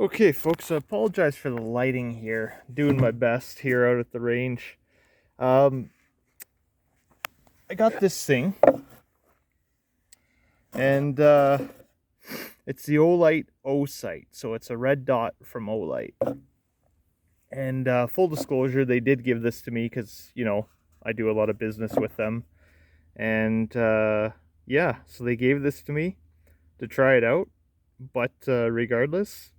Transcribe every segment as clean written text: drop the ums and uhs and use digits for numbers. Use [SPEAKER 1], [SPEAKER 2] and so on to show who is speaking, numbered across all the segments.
[SPEAKER 1] Okay, folks, I apologize for the lighting here. Doing my best here out at the range. Um, I got this thing, and it's the Olight Osight. So it's a red dot from Olight. And full disclosure, they did give this to me because, I do a lot of business with them. And yeah, so they gave this to me to try it out. But regardless,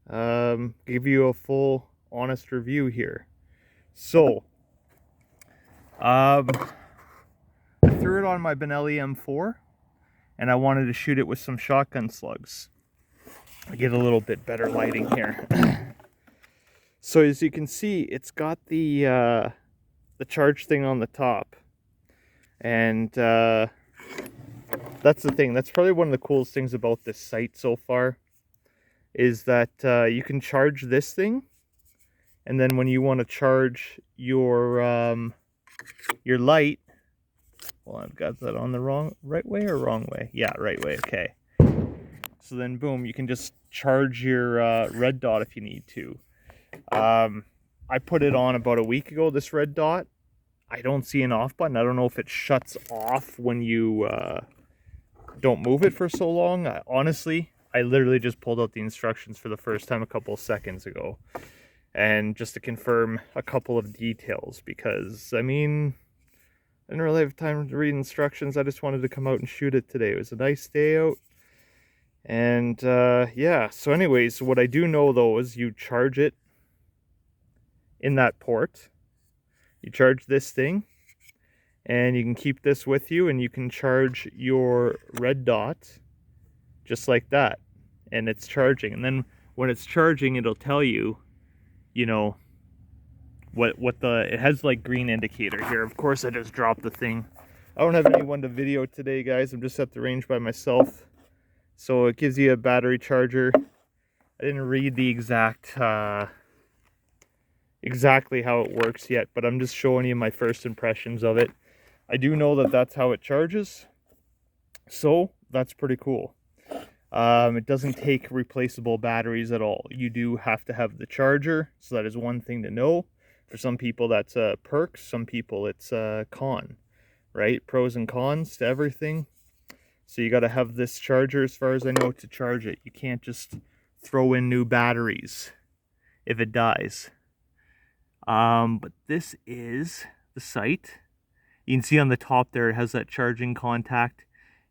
[SPEAKER 1] give you a full, honest review here. So, I threw it on my Benelli M4 and I wanted to shoot it with some shotgun slugs. I get a little bit better lighting here. So as you can see, it's got the charge thing on the top, and that's the thing. That's probably one of the coolest things about this sight so far, is that you can charge this thing, and then when you want to charge your light, well, I've got that on the right way or wrong way? Yeah, right way. Okay. So then, boom, you can just charge your red dot if you need to. I put it on about a week ago, this red dot. I don't see an off button. I don't know if it shuts off when you don't move it for so long. Honestly, I literally just pulled out the instructions for the first time a couple of seconds ago. And just to confirm a couple of details, because, I mean, I didn't really have time to read instructions. I just wanted to come out and shoot it today. It was a nice day out. And yeah, so anyways, what I do know though is you charge it in that port. You charge this thing, and you can keep this with you, and you can charge your red dot just like that. And it's charging. And then when it's charging, it'll tell you, what it has like green indicator here. Of course, I just dropped the thing. I don't have anyone to video today, guys. I'm just at the range by myself. So it gives you a battery charger. I didn't read the exactly how it works yet, but I'm just showing you my first impressions of it. I do know that that's how it charges, so that's pretty cool. It doesn't take replaceable batteries at all. You do have to have the charger, so that is one thing to know. For some people that's a perk, some people it's a con, right? Pros and cons to everything. So you got to have this charger, as far as I know, to charge it. You can't just throw in new batteries if it dies. But this is the sight. You can see on the top there, it has that charging contact.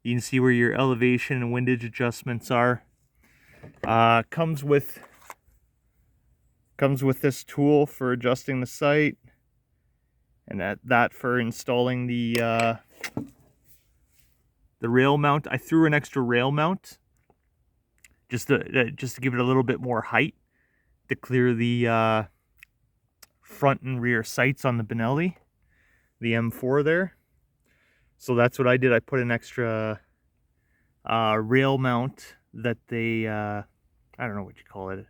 [SPEAKER 1] You can see where your elevation and windage adjustments are. Comes with this tool for adjusting the sight, and that for installing the rail mount. I threw an extra rail mount just to give it a little bit more height to clear the front and rear sights on the Benelli, the M4 there. So that's what I did. I put an extra rail mount that they, I don't know what you call it,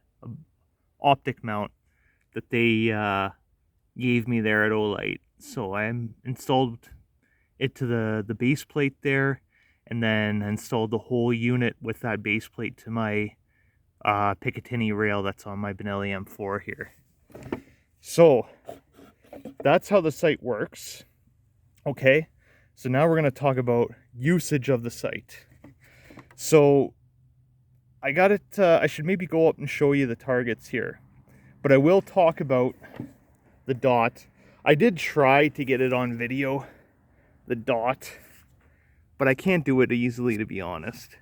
[SPEAKER 1] optic mount that they gave me there at Olight. So I installed it to the base plate there, and then installed the whole unit with that base plate to my Picatinny rail that's on my Benelli M4 here. So that's how the sight works. Okay, so now we're going to talk about usage of the sight. So I got it, I should maybe go up and show you the targets here, but I will talk about the dot. I did try to get it on video, the dot, but I can't do it easily, to be honest.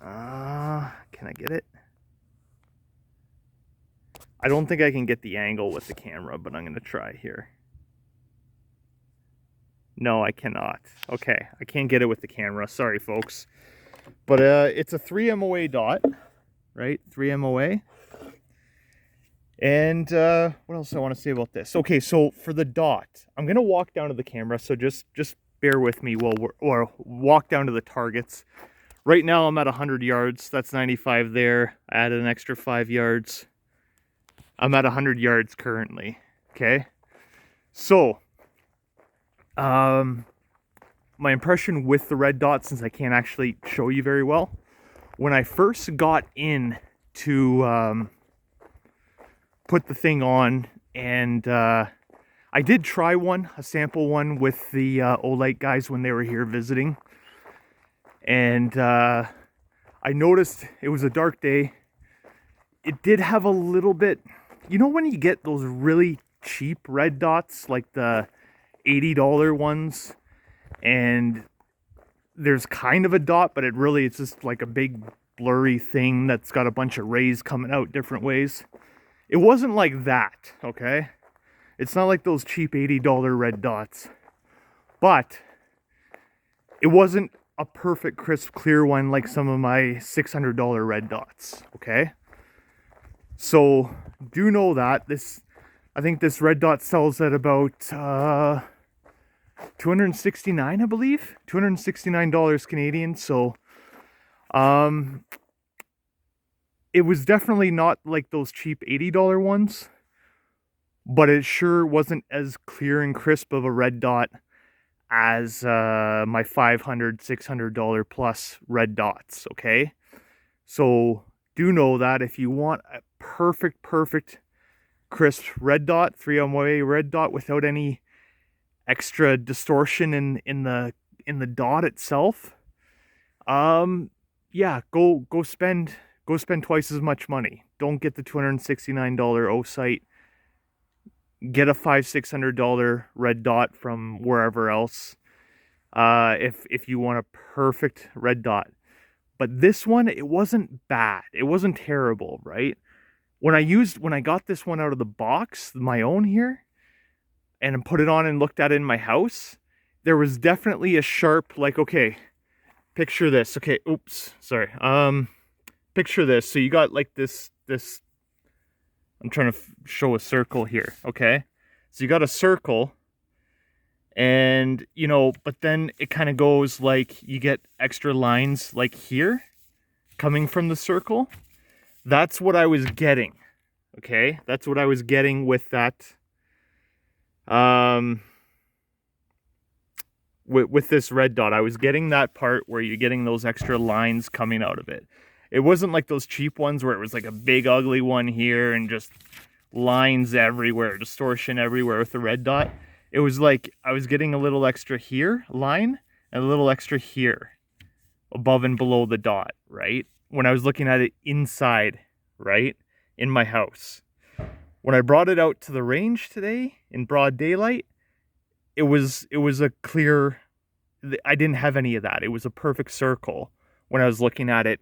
[SPEAKER 1] Can I get it? I don't think I can get the angle with the camera, but I'm going to try here. No, I cannot. Okay, I can't get it with the camera. Sorry, folks. But it's a 3 MOA dot, right? 3 MOA. And what else I want to say about this? Okay, so for the dot, I'm going to walk down to the camera, so just bear with me or walk down to the targets. Right now I'm at 100 yards. That's 95 there. I added an extra 5 yards. I'm at 100 yards currently. Okay. So, my impression with the red dot, since I can't actually show you very well, when I first got in to put the thing on, and I did try one, a sample one, with the Olight guys when they were here visiting, and I noticed it was a dark day. It did have a little bit, you know when you get those really cheap red dots, like the $80 ones, and there's kind of a dot, but it's just like a big blurry thing that's got a bunch of rays coming out different ways. It wasn't like that, okay? It's not like those cheap $80 red dots, but it wasn't a perfect crisp clear one like some of my $600 red dots, okay? So do know that I think this red dot sells at about $269, I believe, $269 Canadian. So it was definitely not like those cheap $80 ones, but it sure wasn't as clear and crisp of a red dot as my $500, $600 plus red dots, okay? So do know that if you want a perfect crisp red dot, 3-way red dot without any extra distortion in the dot itself, yeah, go spend twice as much money. Don't get the $269 Osight. Get a $500-$600 red dot from wherever else, if you want a perfect red dot. But this one, it wasn't bad. It wasn't terrible, right? When I got this one out of the box, my own here, and put it on and looked at it in my house, there was definitely a sharp, like, okay, picture this. Okay, oops, sorry. Picture this. So you got like this, I'm trying to show a circle here, okay? So you got a circle, and, you know, but then it kind of goes like, you get extra lines like here, coming from the circle. That's what I was getting, okay? That's what I was getting with that, with this red dot. I was getting that part where you're getting those extra lines coming out of it. It wasn't like those cheap ones where it was like a big ugly one here and just lines everywhere, distortion everywhere with the red dot. It was like I was getting a little extra here, line, and a little extra here, above and below the dot, right? When I was looking at it inside, right, in my house. When I brought it out to the range today in broad daylight, it was a clear, I didn't have any of that. It was a perfect circle when I was looking at it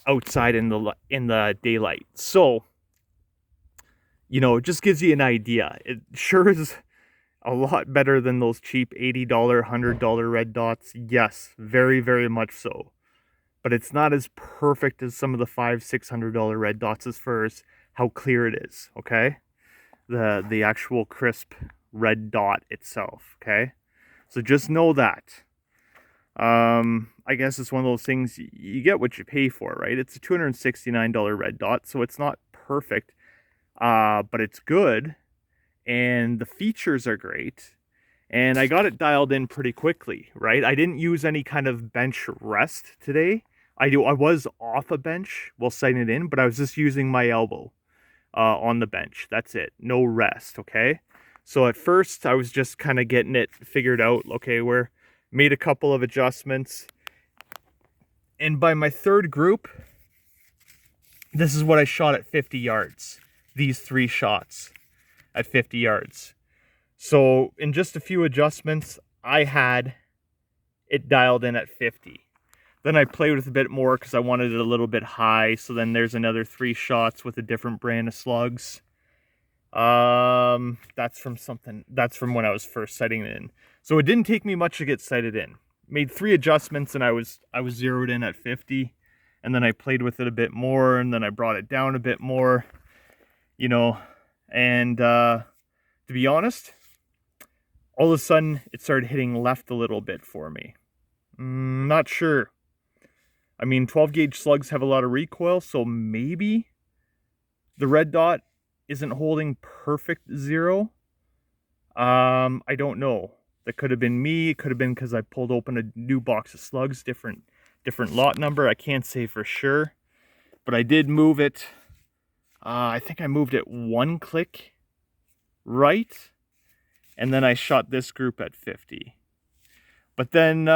[SPEAKER 1] outside in the daylight. So, you know, it just gives you an idea. It sure is a lot better than those cheap $80, $100 red dots. Yes, very, very much so. But it's not as perfect as some of the $500-$600 red dots as far as how clear it is, okay? The actual crisp red dot itself, okay? So just know that. I guess it's one of those things, you get what you pay for, right? It's a $269 red dot, so it's not perfect, but it's good, and the features are great, and I got it dialed in pretty quickly, right? I didn't use any kind of bench rest today. I was off a bench while setting it in, but I was just using my elbow on the bench. That's it. No rest, okay? So at first, I was just kind of getting it figured out. Okay, made a couple of adjustments. And by my third group, this is what I shot at 50 yards. These 3 shots at 50 yards. So in just a few adjustments, I had it dialed in at 50. Then I played with a bit more because I wanted it a little bit high. So then there's another 3 shots with a different brand of slugs. That's from when I was first setting it in. So it didn't take me much to get sighted in. Made 3 adjustments and I was zeroed in at 50. And then I played with it a bit more, and then I brought it down a bit more, you know, and to be honest, all of a sudden it started hitting left a little bit for me. Not sure. I mean, 12 gauge slugs have a lot of recoil, so maybe the red dot isn't holding perfect zero. I don't know. That could have been me. It could have been because I pulled open a new box of slugs, different lot number. I can't say for sure. But I did move it. I think I moved it 1 click right, and then I shot this group at 50. But then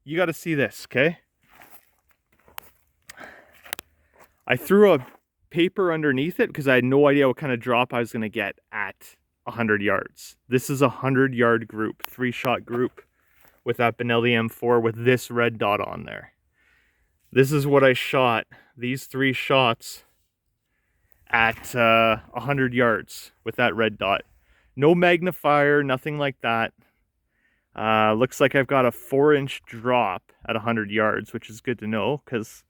[SPEAKER 1] you got to see this, okay? I threw a paper underneath it because I had no idea what kind of drop I was going to get at 100 yards. This is a 100-yard group, 3-shot group with that Benelli M4 with this red dot on there. This is what I shot, these 3 shots at 100 yards with that red dot. No magnifier, nothing like that. Looks like I've got a 4-inch drop at 100 yards, which is good to know because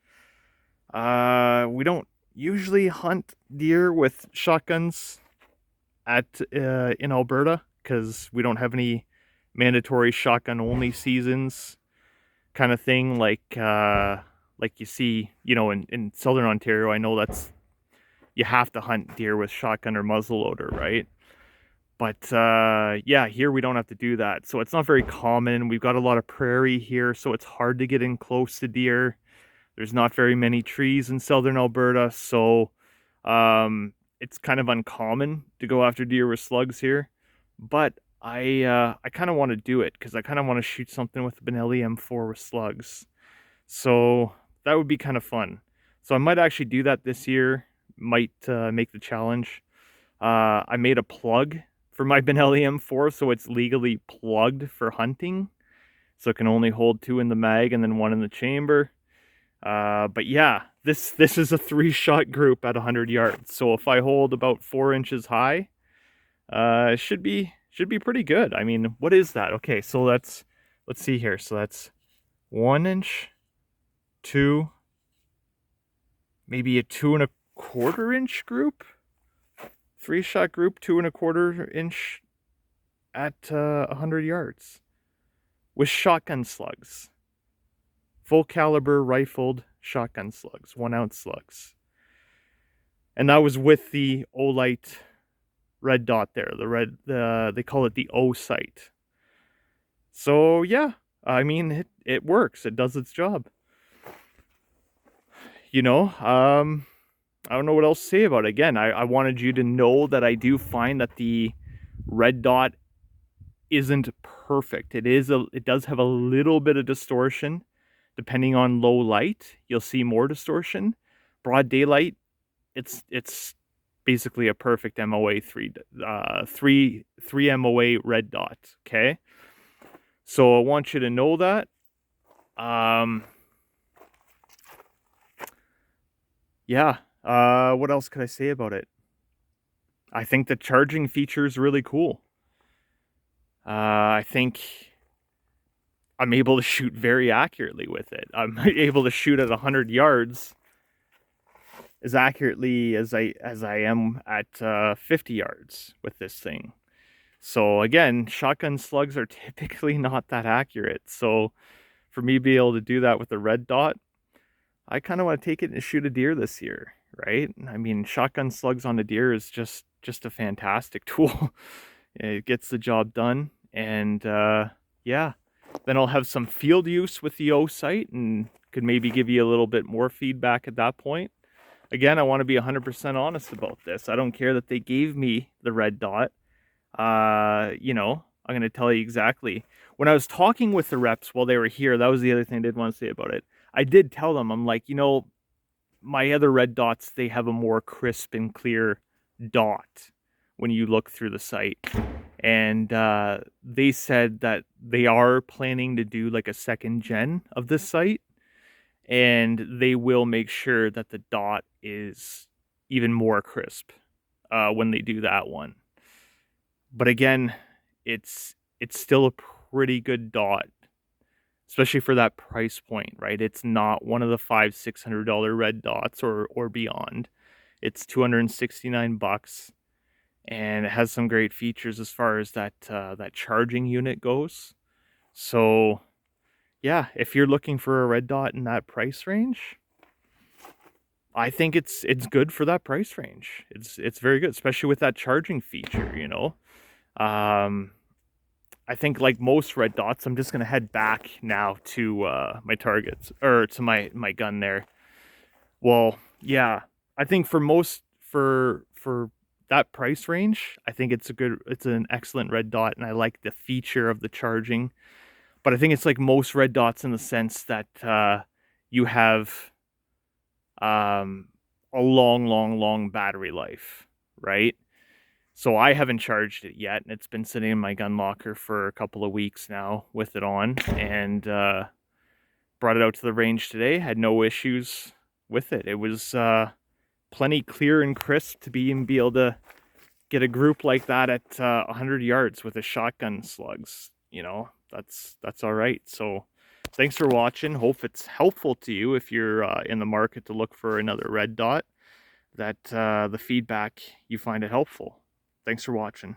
[SPEAKER 1] we don't usually hunt deer with shotguns in Alberta because we don't have any mandatory shotgun only seasons kind of thing like you see, you know, in Southern Ontario. I know that's, you have to hunt deer with shotgun or muzzleloader, right? But yeah, here we don't have to do that. So it's not very common. We've got a lot of prairie here, so it's hard to get in close to deer. There's not very many trees in Southern Alberta, so it's kind of uncommon to go after deer with slugs here. But I kind of want to do it because I kind of want to shoot something with the Benelli M4 with slugs. So that would be kind of fun. So I might actually do that this year. Might make the challenge. I made a plug for my Benelli M4, so it's legally plugged for hunting. So it can only hold 2 in the mag and then 1 in the chamber. But yeah, this is a 3-shot group at 100 yards. So if I hold about 4 inches high, it should be pretty good. I mean, what is that? Okay, so let's see here. So that's 1 inch, 2, maybe a 2¼ inch group. 3-shot group, 2¼ inch at 100 yards with shotgun slugs. Full caliber rifled shotgun slugs, 1-ounce slugs. And that was with the Olight red dot there, they call it the Osight. So yeah, I mean, it works, it does its job. You know, I don't know what else to say about it. Again, I wanted you to know that I do find that the red dot isn't perfect. It does have a little bit of distortion. Depending on low light, you'll see more distortion. Broad daylight, it's basically a perfect MOA 3 MOA red dot. Okay, so I want you to know that. Yeah. What else could I say about it? I think the charging feature is really cool. I think I'm able to shoot very accurately with it. I'm able to shoot at 100 yards as accurately as I am at 50 yards with this thing. So again, shotgun slugs are typically not that accurate. So for me to be able to do that with the red dot, I kind of want to take it and shoot a deer this year, right? I mean, shotgun slugs on a deer is just a fantastic tool. It gets the job done, and yeah, then I'll have some field use with the Osight and could maybe give you a little bit more feedback at that point. Again, I want to be 100% honest about this. I don't care that they gave me the red dot. You know, I'm going to tell you exactly. When I was talking with the reps while they were here, that was the other thing I did want to say about it. I did tell them, I'm like, you know, my other red dots, they have a more crisp and clear dot when you look through the sight. And they said that they are planning to do like a 2nd gen of this sight, and they will make sure that the dot is even more crisp when they do that one. But again, it's still a pretty good dot, especially for that price point, right? It's not one of the $500-600 red dots or beyond. It's $269, and it has some great features as far as that charging unit goes. So yeah, if you're looking for a red dot in that price range, I think it's good for that price range. It's very good, especially with that charging feature, you know. I think like most red dots, I'm just gonna head back now to my targets, or to my gun there. Well, yeah, I think for most for that price range, I think it's an excellent red dot, and I like the feature of the charging. But I think it's like most red dots in the sense that you have um, a long battery life, right? So I haven't charged it yet, and it's been sitting in my gun locker for a couple of weeks now with it on, and brought it out to the range today. Had no issues with it. It was plenty clear and crisp to be able to get a group like that at 100 yards with a shotgun slugs. You know, that's all right. So thanks for watching. Hope it's helpful to you if you're in the market to look for another red dot, that the feedback, you find it helpful. Thanks for watching.